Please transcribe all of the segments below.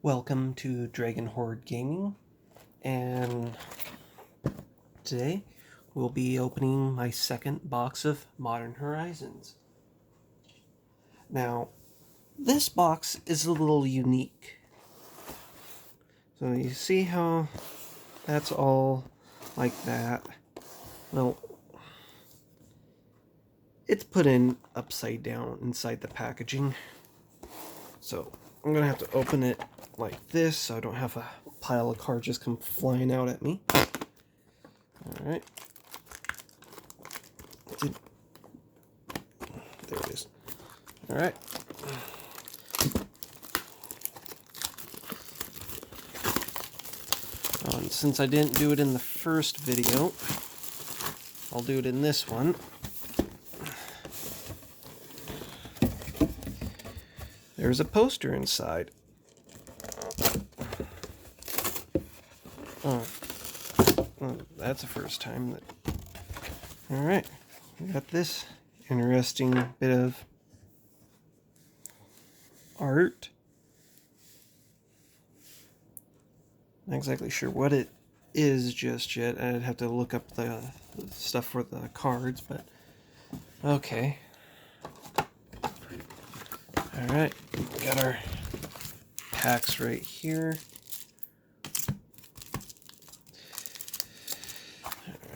Welcome to Dragon Horde Gaming, and today we'll be opening my second box of Modern Horizons. Now, this box is a little unique. So you see how that's all like that? Well, it's put in upside down inside the packaging. So I'm going to have to open it like this so I don't have a pile of cards just come flying out at me. Alright. There it is. Alright. Since I didn't do it in the first video, I'll do it in this one. There's a poster inside. Oh, well, that's the first time that... Alright, we got this interesting bit of art. Not exactly sure what it is just yet. I'd have to look up the stuff for the cards, but okay. Alright, got our packs right here.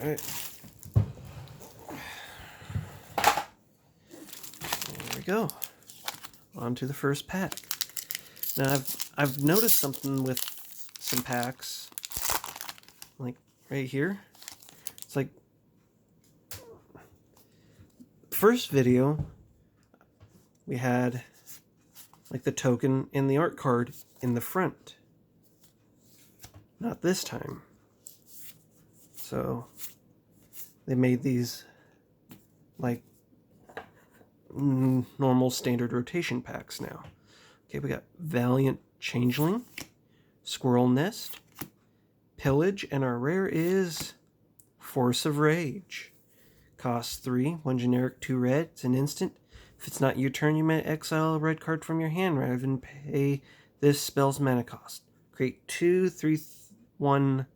Alright. There we go. On to the first pack. Now I've noticed something with some packs, like right here. It's like first video we had like the token and the art card in the front. Not this time. So they made these like normal standard rotation packs now. Okay, we got Valiant Changeling, Squirrel Nest, Pillage, and our rare is Force of Rage. Costs 3, 1 generic, 2 red. It's an instant. If it's not your turn, you may exile a red card from your hand rather than pay this spell's mana cost. Create 2 3/1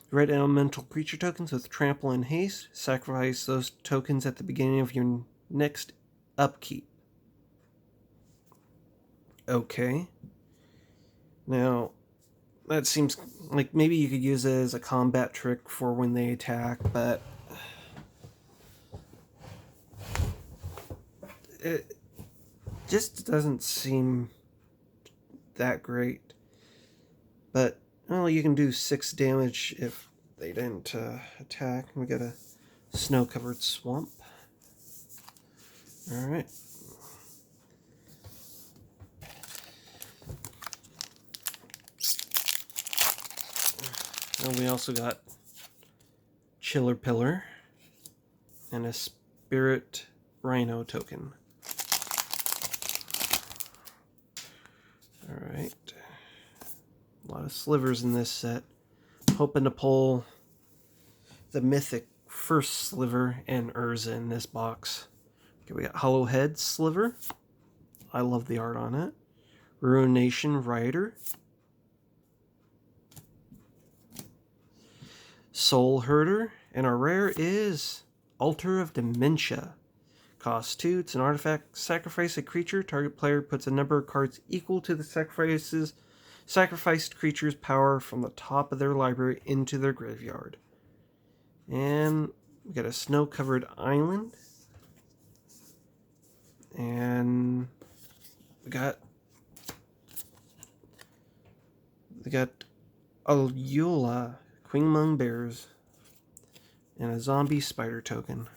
red elemental creature tokens with trample and haste. Sacrifice those tokens at the beginning of your next upkeep. Okay. Now, that seems like maybe you could use it as a combat trick for when they attack, but it just doesn't seem that great. But, well, you can do 6 damage if they didn't attack. We got a snow-covered swamp. Alright. And we also got Chiller Pillar and a Spirit Rhino token. Alright. A lot of slivers in this set. Hoping to pull the mythic first sliver and Urza in this box. Okay, we got Hollow Head Sliver. I love the art on it. Ruination Rider. Soul Herder. And our rare is Altar of Dementia. Costs 2. It's an artifact. Sacrifice a creature. Target player puts a number of cards equal to the sacrificed creature's power from the top of their library into their graveyard. And we got a snow-covered island. And we got Alula, Queen Among Bears, and a zombie spider token.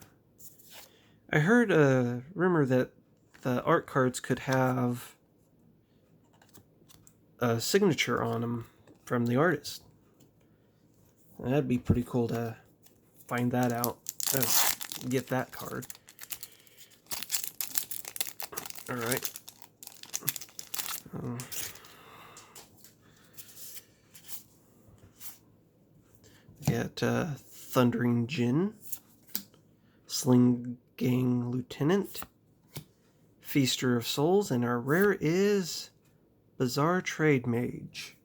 I heard a rumor that the art cards could have a signature on them from the artist. That'd be pretty cool to find that out. Get that card. Alright. Get Thundering Djinn, Sling Gang Lieutenant, Feaster of Souls, and our rare is Bizarre Trade Mage.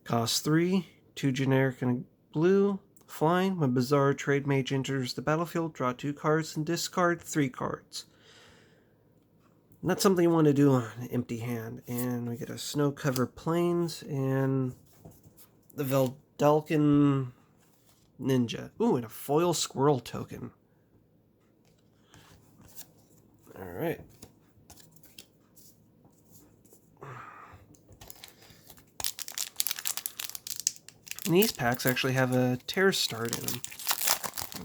Cost 3, 2 generic and a blue. Flying. When Bizarre Trade Mage enters the battlefield, draw 2 cards and discard 3 cards. Not something you want to do on an empty hand. And we get a Snow-Covered Plains and the Veldalken Ninja. Ooh, and a foil squirrel token. Alright. And these packs actually have a tear start in them.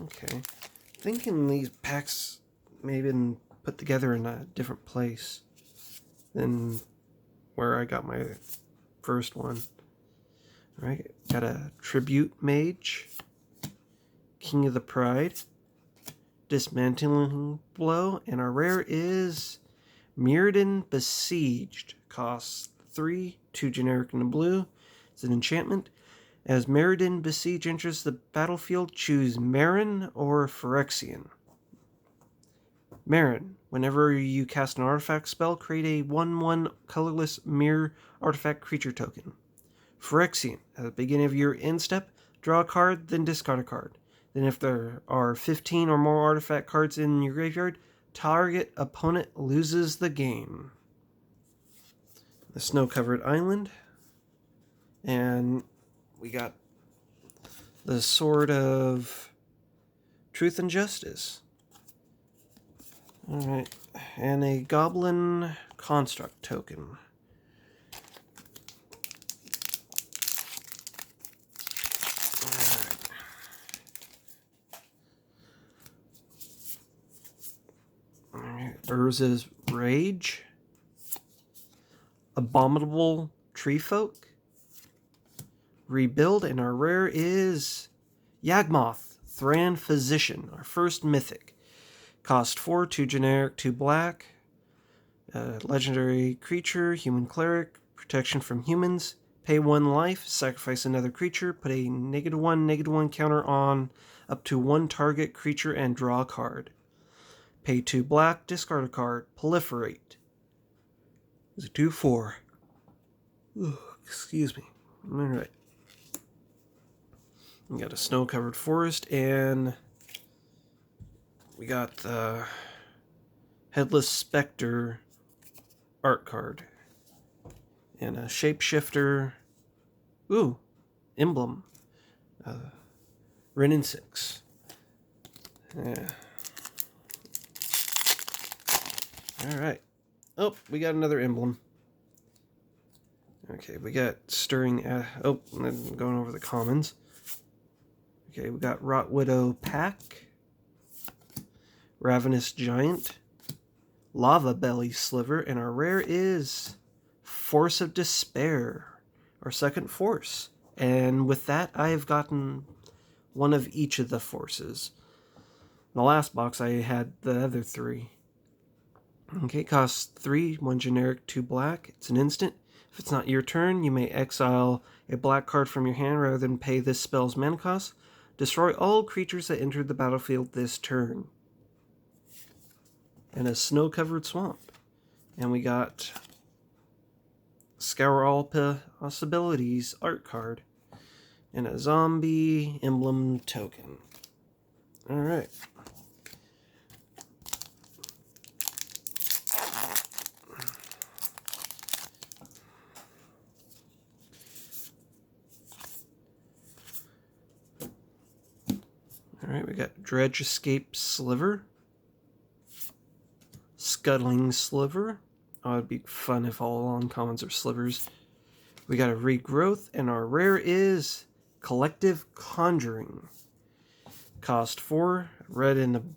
Okay. Thinking these packs may have been put together in a different place than where I got my first one. Alright, got a Tribute Mage, King of the Pride, Dismantling Blow, and our rare is Mirrodin Besieged. Costs 3, 2 generic and a blue. It's an enchantment. As Mirrodin Besieged enters the battlefield, choose Meren or Phyrexian. Meren, whenever you cast an artifact spell, create a 1/1 colorless mirror artifact creature token. Phyrexian, at the beginning of your end step, draw a card, then discard a card. Then if there are 15 or more artifact cards in your graveyard, target opponent loses the game. The Snow-Covered Island. And we got the Sword of Truth and Justice. Alright, and a Goblin Construct token. Alright, Urza's Rage. Abominable Treefolk. Rebuild, and our rare is Yawgmoth, Thran Physician, our first mythic. Cost 4, 2 generic, 2 black. Legendary creature, human cleric, protection from humans. Pay 1 life, sacrifice another creature, put a -1/-1 counter on up to 1 target creature and draw a card. Pay 2 black, discard a card, proliferate. It's a 2/4. Excuse me. Alright. We got a Snow-Covered Forest, and we got the Headless Spectre art card. And a Shapeshifter. Ooh, emblem. Wrenn and 6. Yeah. Alright. Oh, we got another emblem. Okay, we got Stirring... I'm going over the commons. Okay, we got Rot Widow Pack. Ravenous Giant. Lava Belly Sliver. And our rare is Force of Despair. Our second force. And with that, I have gotten one of each of the forces. In the last box, I had the other 3. Okay, costs 3, 1 generic, 2 black. It's an instant. If it's not your turn, you may exile a black card from your hand rather than pay this spell's mana cost. Destroy all creatures that entered the battlefield this turn. And a Snow-Covered Swamp. And we got Scour All Possibilities art card. And a Zombie emblem token. Alright. Alright, we got Dredge Escape Sliver. Scuttling Sliver. Oh, it'd be fun if all uncommons are slivers. We got a Regrowth, and our rare is Collective Conjuring. Cost 4, red and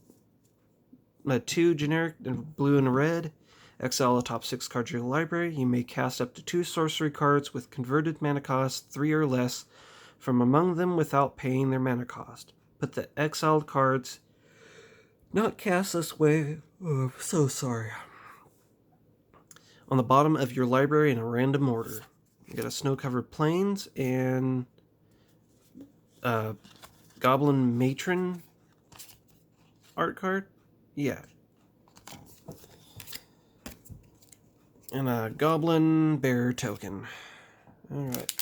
a 2 generic, and blue and a red. Exile the top 6 cards of your library. You may cast up to 2 sorcery cards with converted mana cost 3 or less from among them without paying their mana cost. Put the exiled cards not cast this way. Oh, I'm so sorry. On the bottom of your library in a random order. You got a Snow-Covered Plains and Goblin Matron art card. Yeah. And a Goblin Bear token. Alright.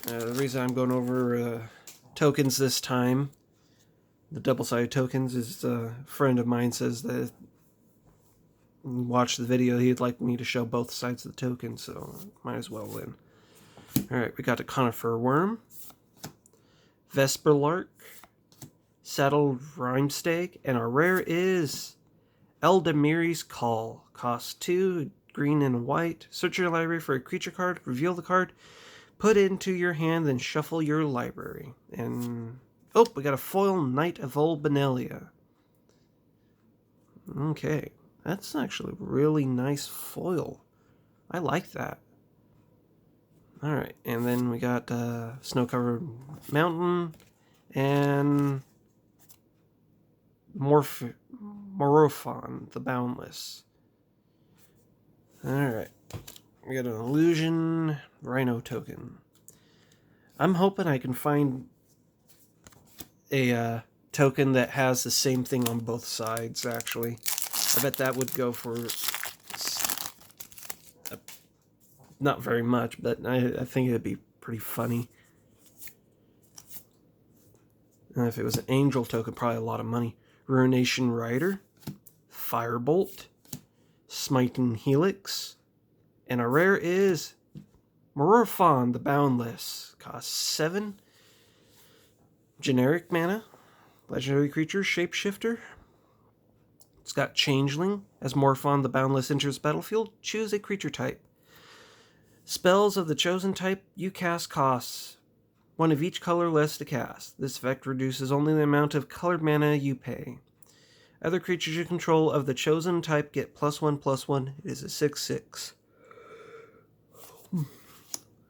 The reason I'm going over tokens this time, the double-sided tokens, is a friend of mine says that watch the video, he'd like me to show both sides of the token, so might as well win. Alright, we got a Conifer Worm, Vesper Lark, Saddled Rhymestake, and our rare is Eldamiri's Call. Costs 2, green and white. Search your library for a creature card, reveal the card, put it into your hand, then shuffle your library. And, oh, we got a foil Knight of Old Benelia. Okay, that's actually a really nice foil. I like that. Alright, and then we got Snow-Covered Mountain and Morophon, the Boundless. Alright, we got an Illusion Rhino token. I'm hoping I can find a token that has the same thing on both sides, actually. I bet that would go for not very much, but I think it'd be pretty funny. And if it was an angel token, probably a lot of money. Ruination Rider, Firebolt, Smiting Helix, and a rare is Morophon, the Boundless. Costs 7. Generic mana, legendary creature, shapeshifter. It's got Changeling. As Morophon, the Boundless enters the battlefield, choose a creature type. Spells of the chosen type you cast costs 1 of each color less to cast. This effect reduces only the amount of colored mana you pay. Other creatures you control of the chosen type get +1/+1. It is a 6/6.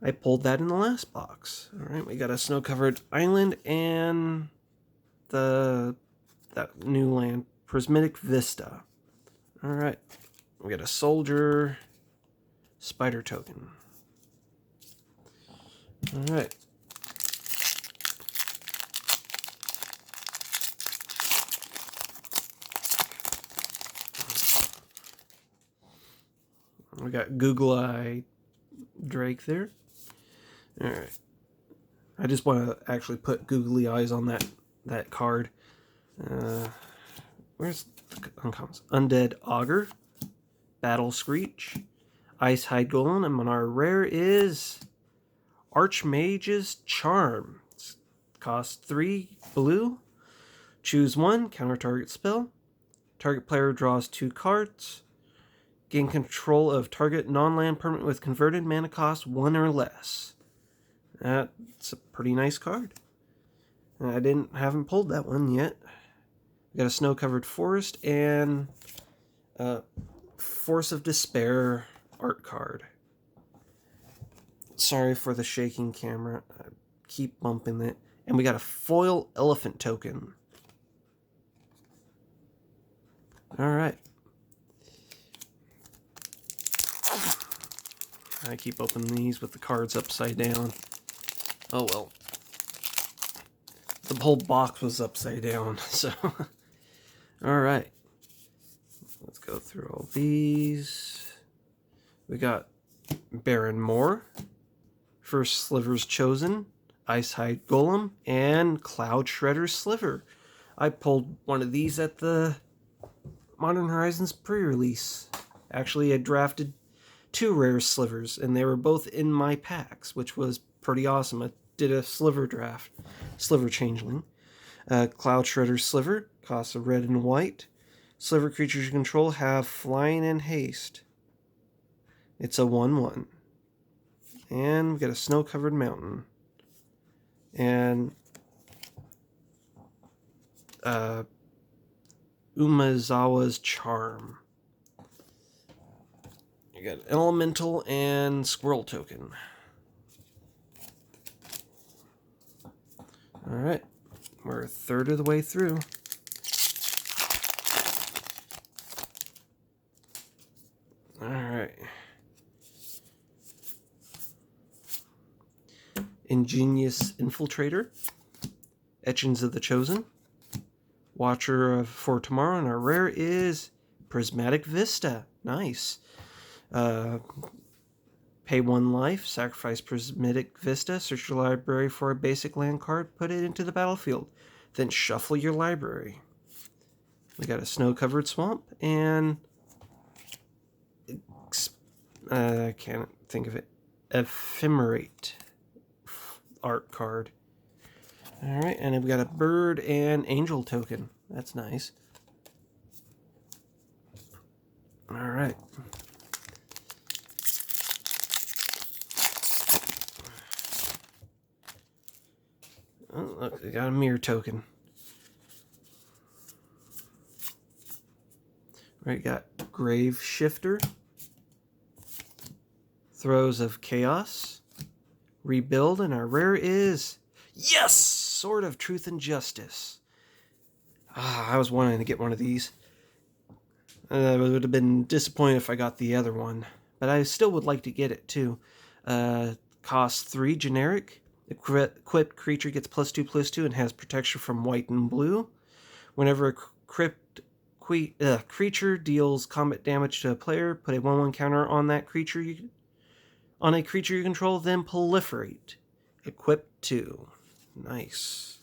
I pulled that in the last box. Alright, we got a Snow-Covered Island and that new land, Prismatic Vista. Alright, we got a Soldier Spider token. Alright. We got Google Eye Drake there. Alright. I just want to actually put googly eyes on that card. Where's the uncommons? Undead Augur, Battle Screech, Icehide Golem, and our rare is Archmage's Charm. It costs 3 blue. Choose 1, counter target spell. Target player draws 2 cards. Gain control of target non-land permanent with converted mana cost 1 or less. That's a pretty nice card. I haven't pulled that one yet. We got a Snow-Covered Forest and Force of Despair art card. Sorry for the shaking camera. I keep bumping it. And we got a foil elephant token. Alright. I keep opening these with the cards upside down. Oh well. The whole box was upside down, so. Alright. Let's go through all these. We got Baron Moore, First Sliver's Chosen, Icehide Golem, and Cloud Shredder's Sliver. I pulled one of these at the Modern Horizons pre-release. Actually, I drafted 2 rare slivers, and they were both in my packs, which was pretty awesome. I did a sliver draft. Sliver Changeling. Cloud Shredder's Sliver costs a red and white. Sliver creatures you control have flying and haste. It's a 1/1. And we got a Snow-Covered Mountain. And Umezawa's Charm. You got Elemental and Squirrel token. Alright, we're a third of the way through. Alright. Ingenious Infiltrator, Etchings of the Chosen, Watcher for Tomorrow, and our rare is Prismatic Vista. Nice. Pay 1 life, sacrifice Prismatic Vista, search your library for a basic land card, put it into the battlefield, then shuffle your library. We got a snow-covered swamp, and I can't think of it. Ephemerate art card. Alright, and then we got a bird and angel token. That's nice. Alright. Oh, look, we got a mirror token. Right, got Grave Shifter. Throes of Chaos. Rebuild, and our rare is... Yes! Sword of Truth and Justice. I was wanting to get one of these. I would have been disappointed if I got the other one. But I still would like to get it, too. Cost 3, generic. Equipped creature gets +2/+2 and has protection from white and blue. Whenever a creature deals combat damage to a player, put a 1/1 counter on that creature on a creature you control, then proliferate. Equip 2. Nice.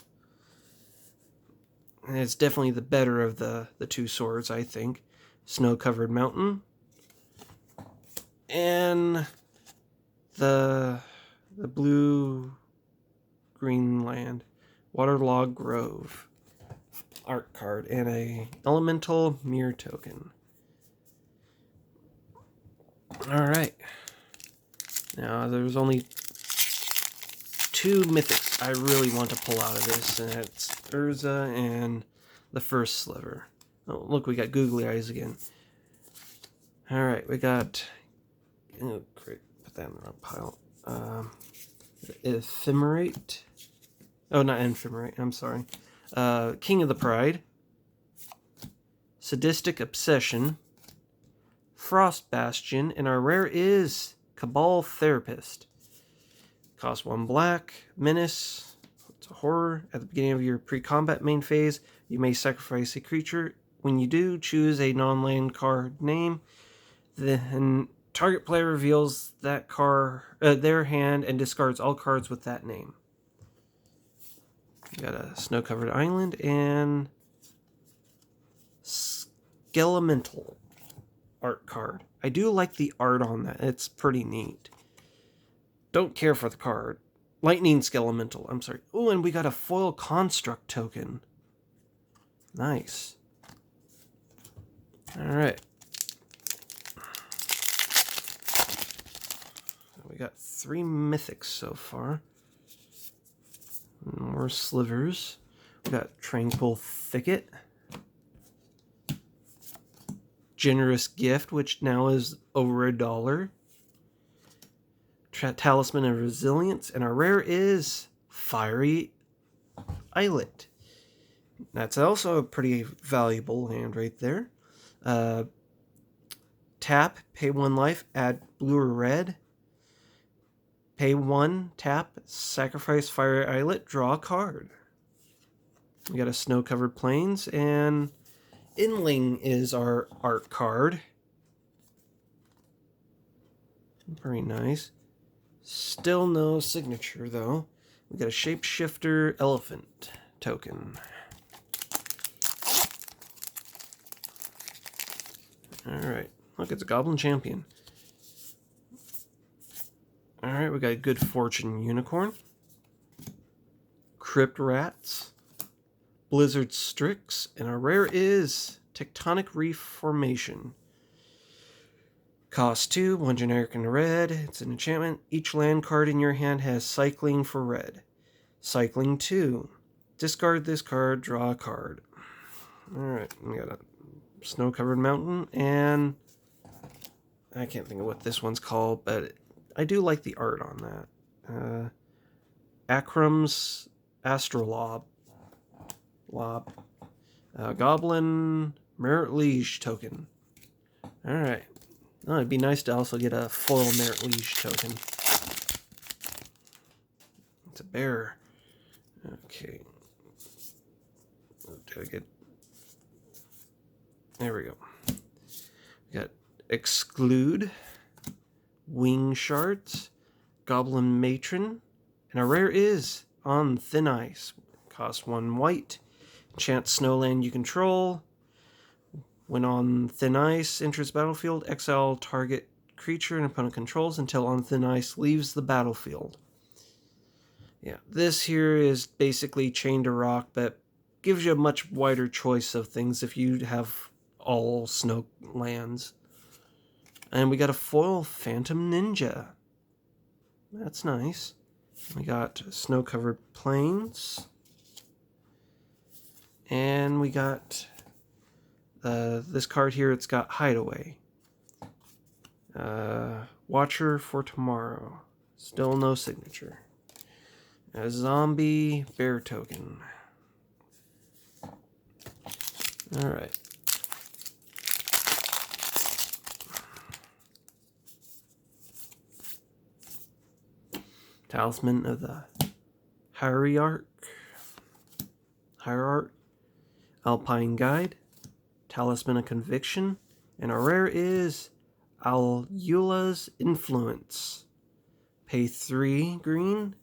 And it's definitely the better of the two swords, I think. Snow-covered mountain. And the blue green land. Waterlogged Grove. Art card. And a elemental mirror token. Alright. Now, there's only 2 mythics I really want to pull out of this, and it's Urza and the First Sliver. Oh, look, we got Googly Eyes again. Alright, we got... Oh, great. Put that in the wrong pile. Ephemerate. Oh, not Ephemerate, I'm sorry. King of the Pride. Sadistic Obsession. Frost Bastion, and our rare is Cabal Therapist. Cost 1 black. Menace. It's a horror. At the beginning of your pre-combat main phase, you may sacrifice a creature. When you do, choose a non-land card name. Then target player reveals that card, their hand, and discards all cards with that name. You got a snow-covered island and Skelemental art card. I do like the art on that. It's pretty neat. Don't care for the card. Lightning Skelemental. I'm sorry. Oh, and we got a foil construct token. Nice. Alright. We got 3 mythics so far. More slivers. We got Tranquil Thicket. Generous Gift, which now is over $1. Talisman of Resilience, and our rare is Fiery Islet. That's also a pretty valuable hand right there. Tap, pay 1 life, add blue or red. Pay 1, tap, sacrifice Fiery Islet, draw a card. We got a Snow-Covered Plains, and Inling is our art card. Very nice. Still no signature, though. We got a Shapeshifter Elephant token. Alright. Look, it's a Goblin Champion. Alright, we got a Good Fortune Unicorn. Crypt Rats. Blizzard Strix. And our rare is Tectonic Reef Formation. Cost 2, 1 generic and a red. It's an enchantment. Each land card in your hand has cycling for red. Cycling 2. Discard this card, draw a card. Alright, we got a Snow-Covered Mountain, and I can't think of what this one's called, but I do like the art on that. Akram's Astrolabe. Goblin Merit Liege token. Alright. Oh, it'd be nice to also get a foil Merit Liege token. It's a bear. Okay. Did I get There we go. We got Exclude, Wing Shards, Goblin Matron, and our rare is On Thin Ice. Cost 1 white. Enchant Snowland you control. When on Thin Ice enters battlefield, exile target creature an opponent controls until On Thin Ice leaves the battlefield. Yeah, this here is basically Chain to Rock, but gives you a much wider choice of things if you have all snow lands. And we got a foil Phantom Ninja. That's nice. We got Snow-Covered Plains. And we got this card here, it's got Hideaway. Watcher for Tomorrow. Still no signature. A zombie bear token. Alright. Talisman of the Hierarch. Alpine Guide. Talisman of Conviction. And our rare is Alula's Influence. Pay 3 green,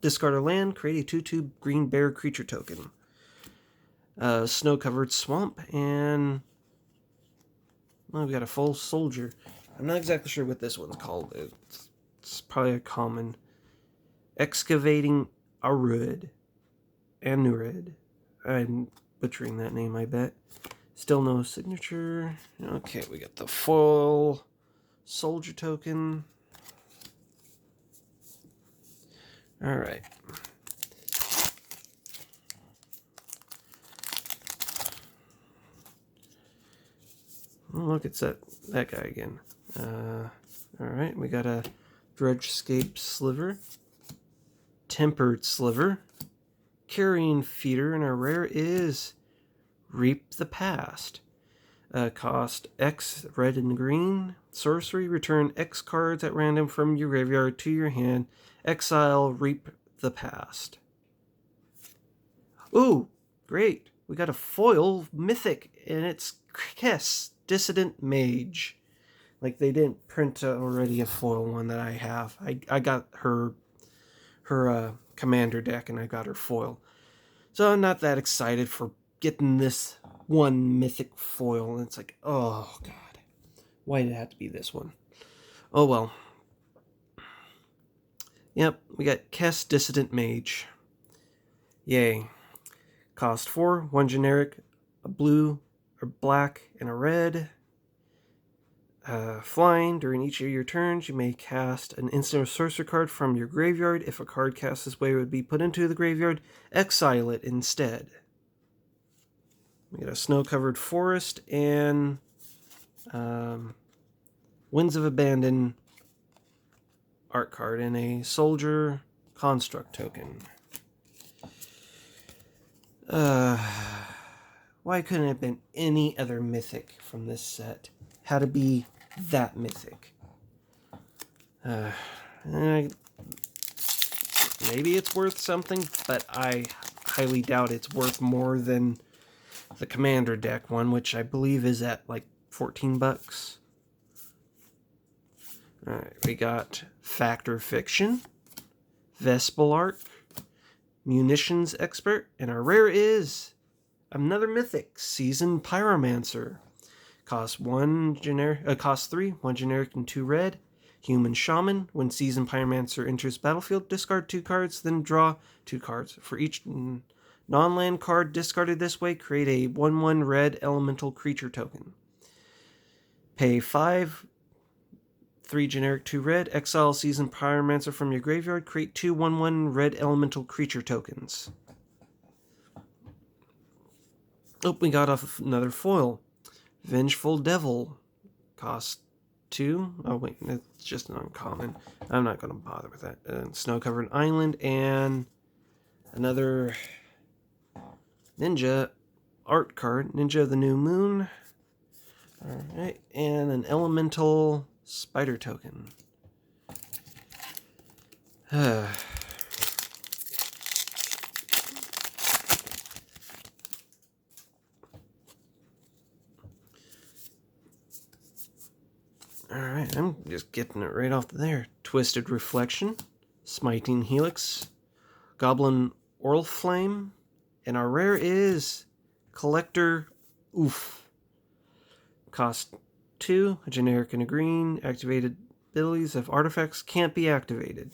discard a land, create a 2/2 green bear creature token. Snow-Covered Swamp, and we got a full soldier. I'm not exactly sure what this one's called. It's probably a common. Excavating Anurid. I'm butchering that name, I bet. Still no signature. Okay, we got the full soldier token. Alright. Oh, look, it's that guy again. Alright, we got a Dredgescape Sliver, Tempered Sliver, Carrion Feeder, and our rare is Reap the Past. Cost X, red and green. Sorcery, return X cards at random from your graveyard to your hand. Exile, Reap the Past. Ooh, great. We got a foil mythic, and it's Kess, Dissident Mage. Like, they didn't print already a foil one that I have. I got her commander deck, and I got her foil. So I'm not that excited for getting this one mythic foil. And it's like, oh, God. Why did it have to be this one? Oh, well. Yep, we got Kess, Dissident Mage. Yay. Cost 4, 1 generic, a blue, a black, and a red. Flying, during each of your turns, you may cast an instant or sorcery card from your graveyard. If a card cast this way would be put into the graveyard, exile it instead. We got a Snow-Covered Forest and Winds of Abandon art card and a Soldier Construct token. Why couldn't it have been any other mythic from this set? Had to be that mythic. Maybe it's worth something, but I highly doubt it's worth more than the Commander deck one, which I believe is at like $14. Alright, we got Factor Fiction, Vespelarch, Munitions Expert, and our rare is another mythic, Seasoned Pyromancer. Cost 3, 1 generic and 2 red. Human Shaman. When Seasoned Pyromancer enters battlefield, discard 2 cards, then draw 2 cards. For each non-land card discarded this way, create a 1/1 red elemental creature token. Pay 5, 3 generic, 2 red. Exile Seasoned Pyromancer from your graveyard. Create 2 1/1 red elemental creature tokens. Oh, we got another foil. Vengeful Devil. Cost 2. Oh, wait, it's just an uncommon. I'm not going to bother with that. Snow-Covered Island and another Ninja art card. Ninja of the New Moon. Alright, and an Elemental Spider token. Alright, I'm just getting it right off there. Twisted Reflection, Smiting Helix, Goblin Oriflamme, and our rare is Collector Oof. Cost 2, a generic and a green. Activated abilities of artifacts can't be activated.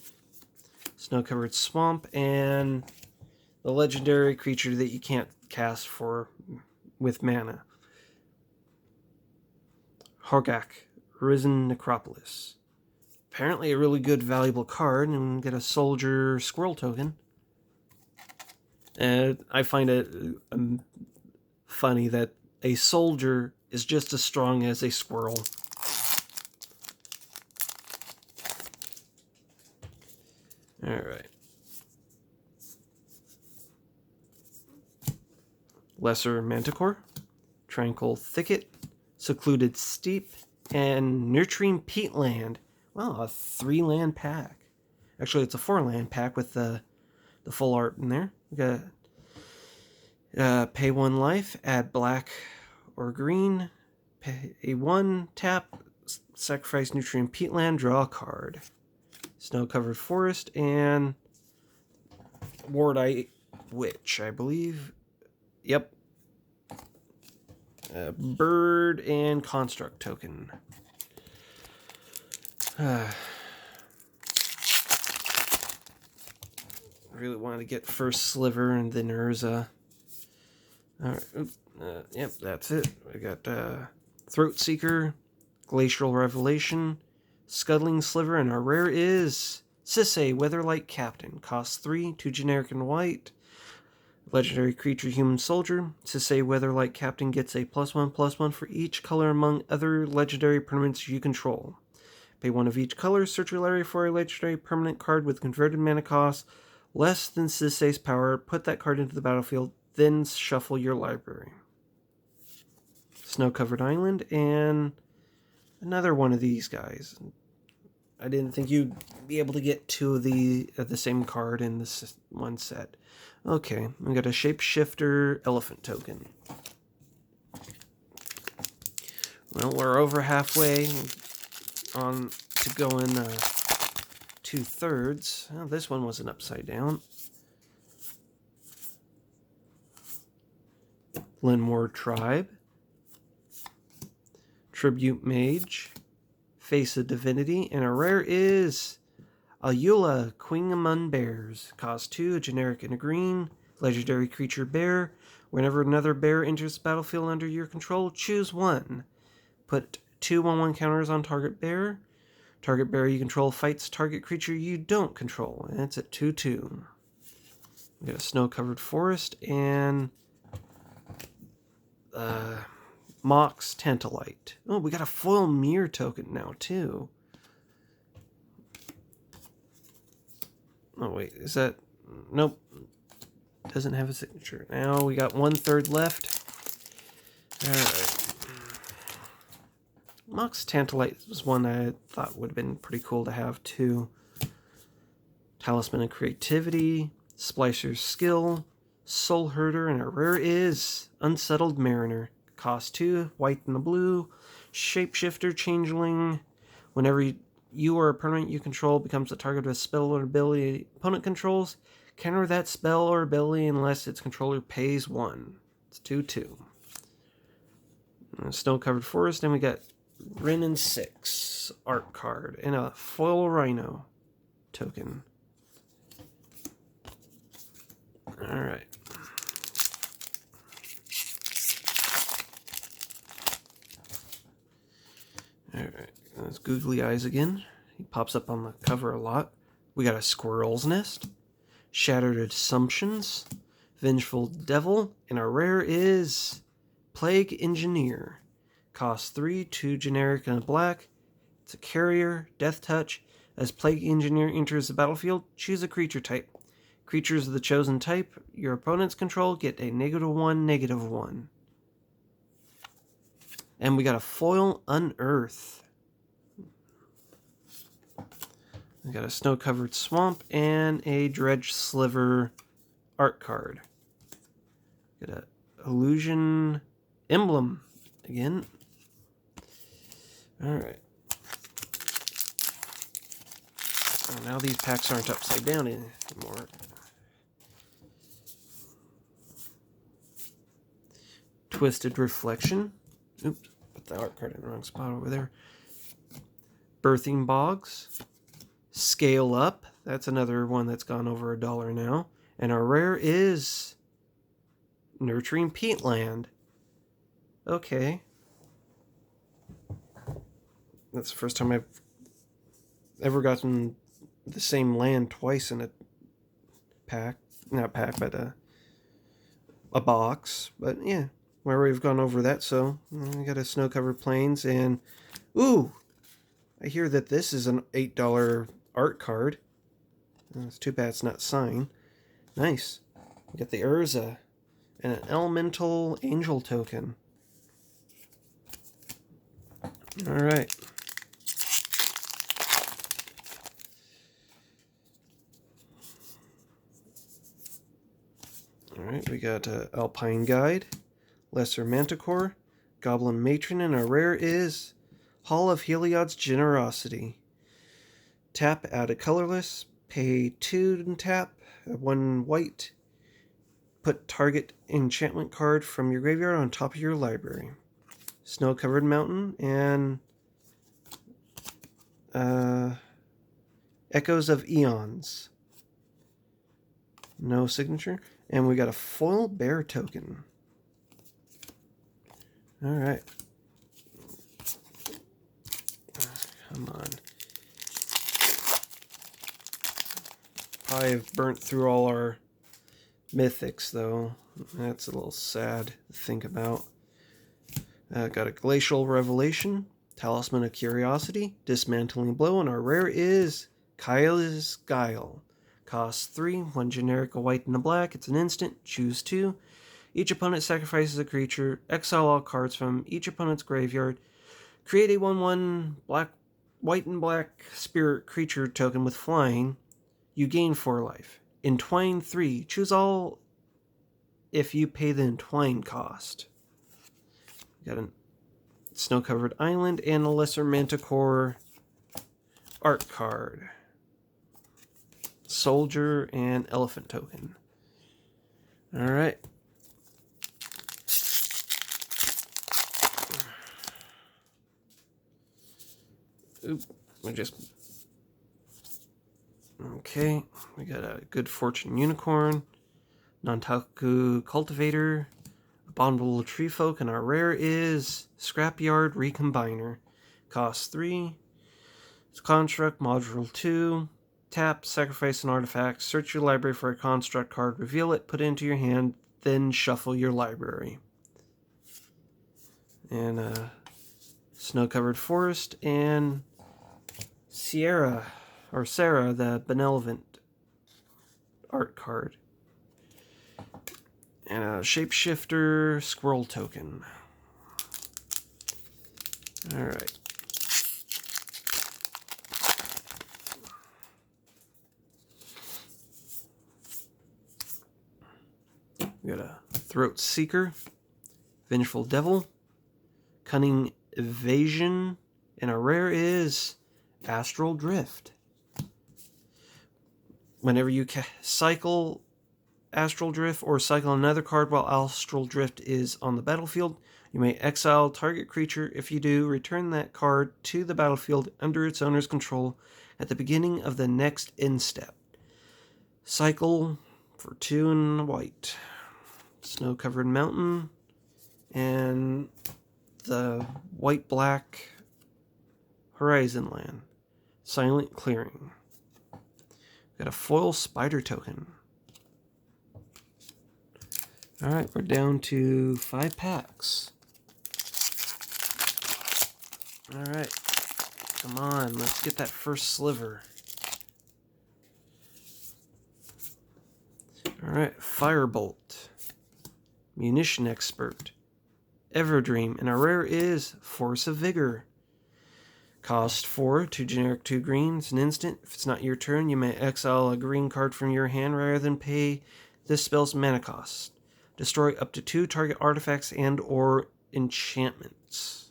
Snow-covered swamp, and the legendary creature that you can't cast with mana. Hogak, Risen Necropolis. Apparently a really good, valuable card, and get a soldier squirrel token. And I find it funny that a soldier is just as strong as a squirrel. Alright. Lesser Manticore, Tranquil Thicket, Secluded Steep, and Nurturing Peatland. Wow, a 3-land pack. Actually, it's a 4-land pack with the full art in there. We got pay 1 life, add black or green, pay a 1, tap, sacrifice Nutrient Peatland, draw a card. Snow-covered forest, and Wardite Witch, I believe. Yep. Bird and construct token. Really wanted to get first Sliver and then Urza. Yep, that's it. We got Throat Seeker, Glacial Revelation, Scuttling Sliver, and our rare is Sisay, Weatherlight Captain. Costs 3, 2 generic and white. Legendary creature, human soldier. Sisay, Weatherlight Captain gets a +1/+1 for each color among other legendary permanents you control. Pay 1 of each color. Search your library for a legendary permanent card with converted mana cost less than Sisay's power. Put that card into the battlefield, then shuffle your library. Snow-covered island, and another one of these guys. I didn't think you'd be able to get 2 of the same card in this one set. Okay, we got a Shapeshifter Elephant token. Well, we're over halfway on to go in 2/3. Oh, this one wasn't upside down. Linmore Tribe, Tribute Mage, Face of Divinity, and a rare is Ayula, Queen Among Bears. Cost 2, a generic and a green. Legendary creature bear. Whenever another bear enters the battlefield under your control, choose 1. Put 2 1/1 counters on target bear. Target bear you control fights target creature you don't control. And it's at 2/2. We got a snow-covered forest and Mox Tantalite. Oh, we got a foil mirror token now too. Oh wait, is that... Nope. Doesn't have a signature. Now we got 1/3 left. Alright. Mox Tantalite was one I thought would have been pretty cool to have too. Talisman of Creativity, Splicer's Skill, Soul Herder, and a rare is Unsettled Mariner. Cost 2, white and a blue. Shapeshifter Changeling. Whenever you or a permanent you control becomes the target of a spell or ability opponent controls, counter that spell or ability unless its controller pays 1. It's 2/2. Snow-covered forest, and we got Rin and 6 art card and a foil rhino token. Alright. Alright, that's Googly Eyes again. He pops up on the cover a lot. We got a Squirrel's Nest, Shattered Assumptions, Vengeful Devil, and our rare is Plague Engineer. Costs 3, 2 generic and a black. It's a carrier, Death Touch. As Plague Engineer enters the battlefield, choose a creature type. Creatures of the chosen type your opponents control get a -1, -1. And we got a foil Unearth. We got a snow-covered swamp and a dredge sliver art card. Got a illusion emblem again. All right. Oh, now these packs aren't upside down anymore. Twisted Reflection. Oops, put the art card in the wrong spot over there. Birthing Bogs. Scale Up. That's another one that's gone over $1 now. And our rare is Nurturing Peatland. Okay. That's the first time I've ever gotten the same land twice in a pack. Not pack, but a box. But yeah, we already have gone over that. So we got a Snow-Covered Plains. And ooh, I hear that this is an $8 art card. It's too bad it's not signed. Nice. We got the Urza and an Elemental Angel token. Alright. Alright, we got Alpine Guide, Lesser Manticore, Goblin Matron, and our rare is Hall of Heliod's Generosity. Tap, add a colorless, pay 2 and tap, 1 white, put target enchantment card from your graveyard on top of your library. Snow-Covered Mountain, and Echoes of Eons. No signature. And we got a foil bear token. Alright. Come on. Probably have burnt through all our mythics, though. That's a little sad to think about. Got a Glacial Revelation, Talisman of Curiosity, Dismantling Blow, and our rare is Kyle's Guile. Costs 3, 1 generic, a white and a black. It's an instant. Choose 2. Each opponent sacrifices a creature. Exile all cards from each opponent's graveyard. Create a 1/1 white and black spirit creature token with flying. You gain 4 life. Entwine 3. Choose all if you pay the entwine cost. Got a Snow-Covered Island and a Lesser Manticore art card. Soldier and Elephant token. Alright. Oop, we just... Okay, we got a Good Fortune Unicorn, Nantaku Cultivator, Abominable Tree Folk, and our rare is Scrapyard Recombiner. Costs 3. It's Construct, Module 2. Tap, sacrifice an artifact, search your library for a construct card, reveal it, put it into your hand, then shuffle your library. And Snow-Covered Forest, and Sarah, the Benevolent art card. And a Shapeshifter Squirrel token. Alright. We got a Throat Seeker, Vengeful Devil, Cunning Evasion, and our rare is Astral Drift. Whenever you cycle Astral Drift or cycle another card while Astral Drift is on the battlefield, you may exile target creature. If you do, return that card to the battlefield under its owner's control at the beginning of the next end step. Cycle for 2 and white. Snow-Covered Mountain, and the white-black Horizon Land. Silent Clearing. Got a foil spider token. Alright, we're down to 5 packs. Alright, come on, let's get that first sliver. Alright, Firebolt. Munition Expert, Everdream, and our rare is Force of Vigor. Cost 4, 2 generic, 2 green. It's an instant. If it's not your turn, you may exile a green card from your hand rather than pay this spell's mana cost. Destroy up to 2 target artifacts and or enchantments.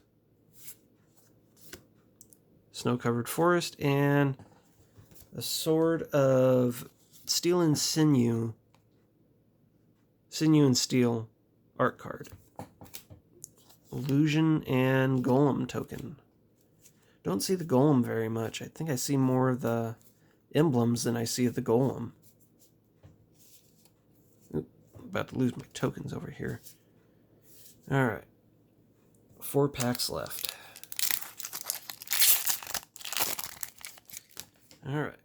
Snow-Covered Forest and A Sword of Steel and Sinew. Sinew and Steel art card. Illusion and Golem token. Don't see the Golem very much. I think I see more of the emblems than I see of the Golem. Oop, I'm about to lose my tokens over here. Alright. 4 packs left. Alright.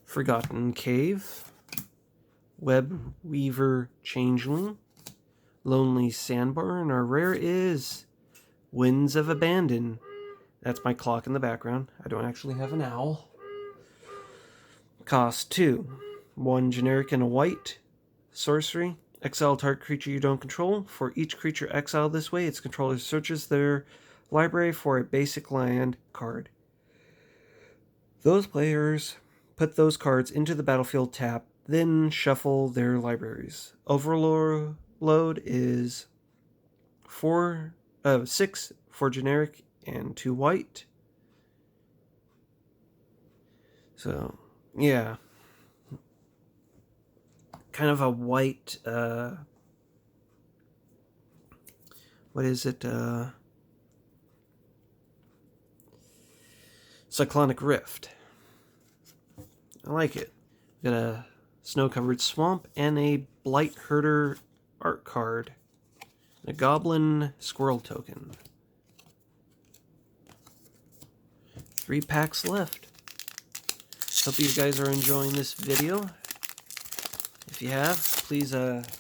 Forgotten Cave. Web Weaver Changeling. Lonely Sandbar. And our rare is Winds of Abandon. That's my clock in the background. I don't actually have an owl. Cost 2. 1 generic and a white. Sorcery. Exile target creature you don't control. For each creature exiled this way, its controller searches their library for a basic land card. Those players put those cards into the battlefield tap, then shuffle their libraries. Overload is 6 for generic and 2 white. So, yeah. Kind of a white, what is it? Cyclonic Rift. I like it. Got a Snow-Covered Swamp and a Blight Herder art card. A Goblin Squirrel token. 3 packs left. Hope you guys are enjoying this video. If you have, please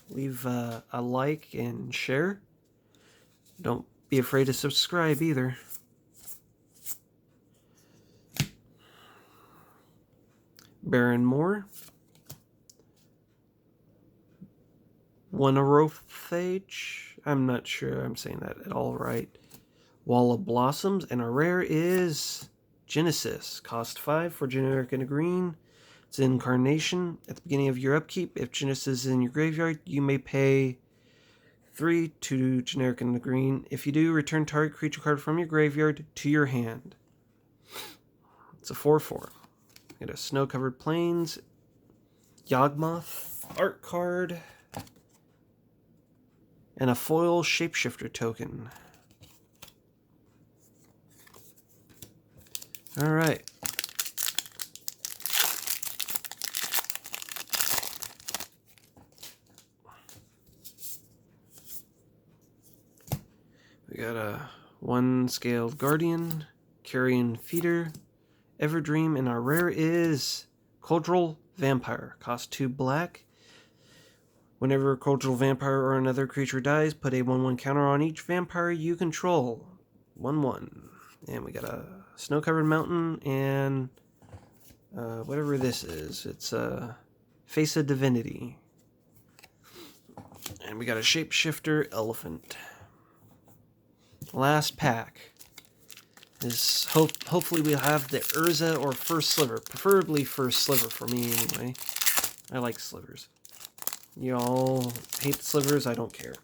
leave a like and share. Don't be afraid to subscribe either. Baron Moore. Wanarophage. I'm not sure I'm saying that at all right. Wall of Blossoms. And our rare is Genesis. Cost 5 for generic and a green. It's Incarnation. At the beginning of your upkeep, if Genesis is in your graveyard, you may pay 3 to generic and a green. If you do, return target creature card from your graveyard to your hand. It's a 4/4. Get a Snow-Covered Plains, Yawgmoth art card, and a foil Shapeshifter token. Alright. We got a 1-scaled Guardian, Carrion Feeder, Everdream, and our rare is Cultural Vampire. Cost 2 black. Whenever a Cultural Vampire or another creature dies, put a 1/1 counter on each vampire you control. 1/1. And we got a Snow-Covered Mountain and whatever this is. It's Face of Divinity. And we got a Shapeshifter Elephant. Last pack. Hopefully we'll have the Urza or First Sliver. Preferably First Sliver for me anyway. I like slivers. You all hate the slivers, I don't care.